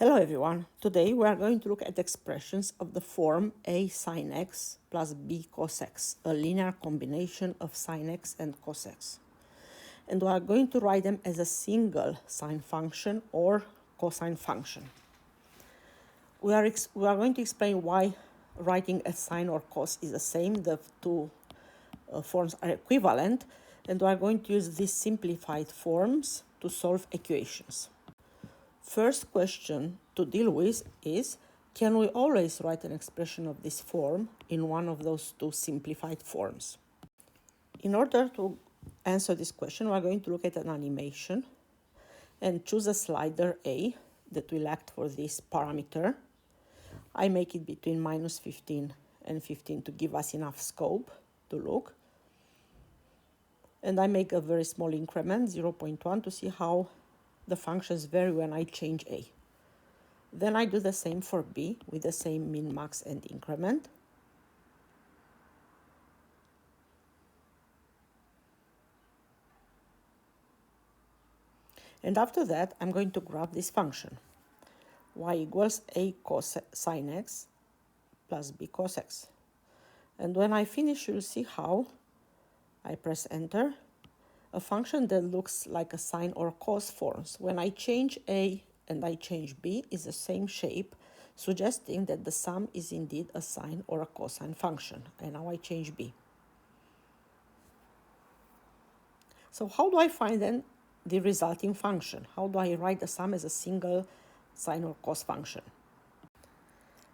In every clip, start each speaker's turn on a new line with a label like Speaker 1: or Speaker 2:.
Speaker 1: Hello everyone. Today we are going to look at expressions of the form a sine x plus b cos x, a linear combination of sine x and cos x. And we are going to write them as a single sine function or cosine function. We are going to explain why writing as sine or cos is the same. The two forms are equivalent, and we are going to use these simplified forms to solve equations. First question to deal with is, can we always write an expression of this form in one of those two simplified forms? In order to answer this question, we are going to look at an animation and choose a slider A that will act for this parameter. I make it between minus 15 and 15 to give us enough scope to look. And I make a very small increment, 0.1, to see how the functions vary when I change A. Then I do the same for B with the same min, max, and increment. And after that, I'm going to graph this function, y equals a cos sine x plus b cos x. And when I finish, you'll see how I press enter. A function that looks like a sine or cos forms. When I change A and I change B, is the same shape, suggesting that the sum is indeed a sine or a cosine function. And now I change B. So how do I find then the resulting function? How do I write the sum as a single sine or cos function?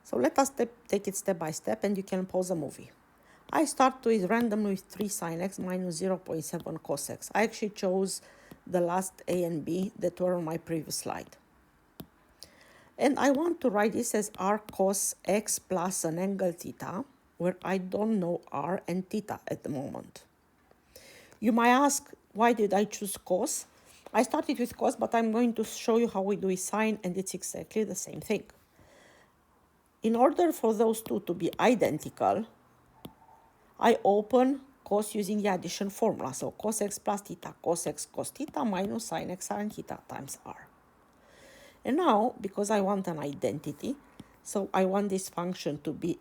Speaker 1: So let us take it step by step, and you can pause the movie. I start with randomly with 3 sine x minus 0.7 cos x. I actually chose the last A and B that were on my previous slide. And I want to write this as r cos x plus an angle theta, where I don't know r and theta at the moment. You might ask, why did I choose cos? I started with cos, but I'm going to show you how we do with sine, and it's exactly the same thing. In order for those two to be identical, I open cos using the addition formula. So cos x plus theta, cos x cos theta minus sine x sine theta times r. And now, because I want an identity, so I want this function to be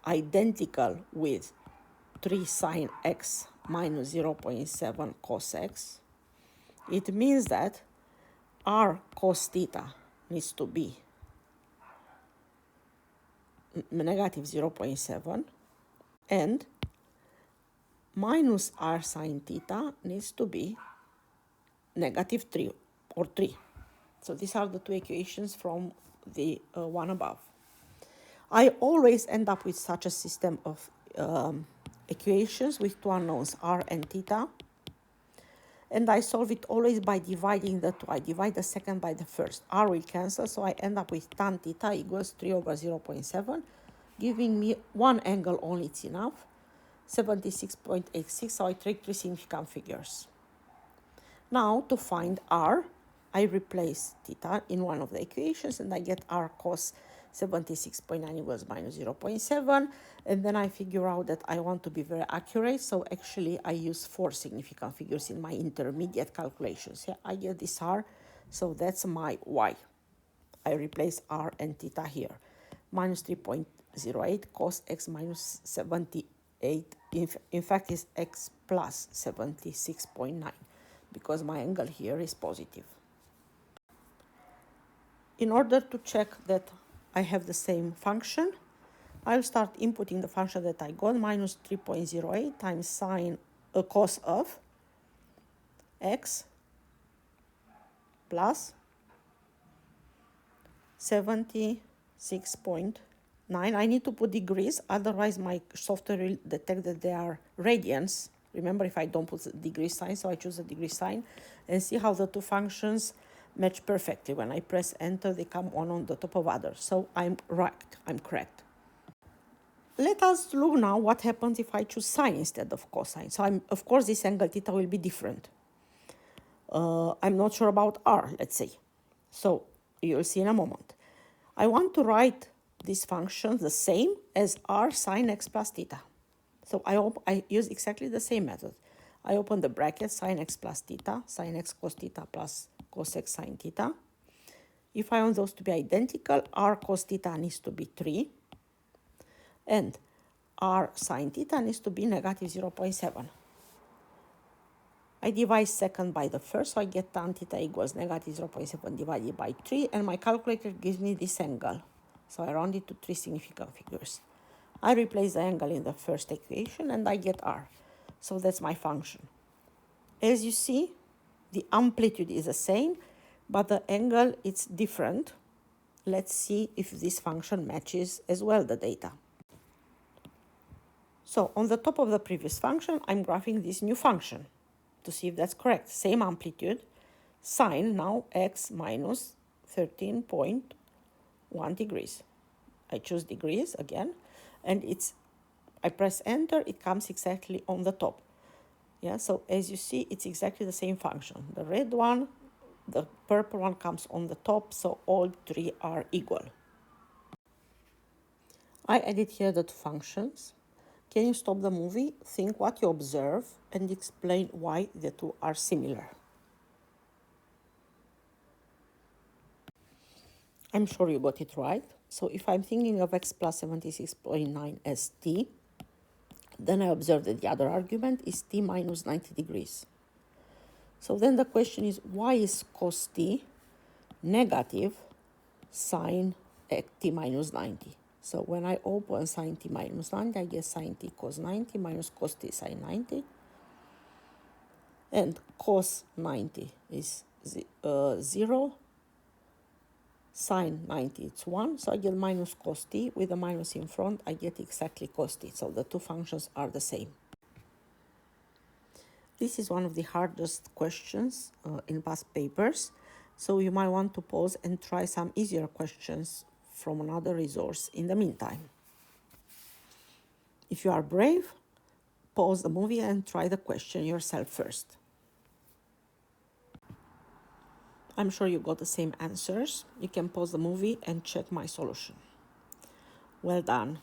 Speaker 1: identical with 3 sine x minus 0.7 cos x. It means that r cos theta needs to be negative 0.7, and minus r sine theta needs to be negative 3 or 3. So these are the two equations from the one above. I always end up with such a system of equations with two unknowns, r and theta. And I solve it always by dividing the two. I divide the second by the first. R will cancel, so I end up with tan theta equals 3 over 0.7, giving me one angle only, it's enough, 76.86, so I take 3 significant figures. Now, to find r, I replace theta in one of the equations, and I get r cos 76.9 equals minus 0.7, and then I figure out that I want to be very accurate, so actually I use 4 significant figures in my intermediate calculations. Yeah, I get this r, so that's my y. I replace r and theta here. Minus 3.08 cos x minus 78, in fact is x plus 76.9, because my angle here is positive. In order to check that I have the same function, I'll start inputting the function that I got, minus 3.08 times sine cos of x plus 76.9. I need to put degrees, otherwise my software will detect that they are radians. Remember, if I don't put the degree sign, so I choose the degree sign, and see how the two functions match perfectly. When I press enter, they come one on the top of others. So I'm right, I'm correct. Let us look now what happens if I choose sine instead of cosine. So of course, this angle theta will be different. I'm not sure about r, let's say. So you'll see in a moment. I want to write this function the same as r sine x plus theta. So I use exactly the same method. I open the bracket, sine x plus theta, sine x cos theta plus cos x sine theta. If I want those to be identical, r cos theta needs to be 3, and r sine theta needs to be negative 0.7. I divide second by the first, so I get tan theta equals negative 0.7 divided by 3, and my calculator gives me this angle. So I round it to 3 significant figures. I replace the angle in the first equation, and I get r. So that's my function. As you see, the amplitude is the same, but the angle is different. Let's see if this function matches as well the data. So on the top of the previous function, I'm graphing this new function to see if that's correct. Same amplitude, sine now x minus 13.1 degrees. I choose degrees again, and I press enter, it comes exactly on the top. Yeah, so as you see, it's exactly the same function. The red one, the purple one comes on the top, so all three are equal. I added here the two functions. Can you stop the movie, think what you observe, and explain why the two are similar? I'm sure you got it right. So if I'm thinking of x plus 76.9 as t, then I observe that the other argument is t minus 90 degrees. So then the question is, why is cos t negative sine t minus 90? So when I open sine t minus 90, I get sine t cos 90 minus cos t sine 90. And cos 90 is 0. Sine 90, it's 1. So I get minus cos t. With a minus in front, I get exactly cos t. So the two functions are the same. This is one of the hardest questions in past papers. So you might want to pause and try some easier questions from another resource in the meantime. If you are brave, pause the movie and try the question yourself first. I'm sure you got the same answers. You can pause the movie and check my solution. Well done.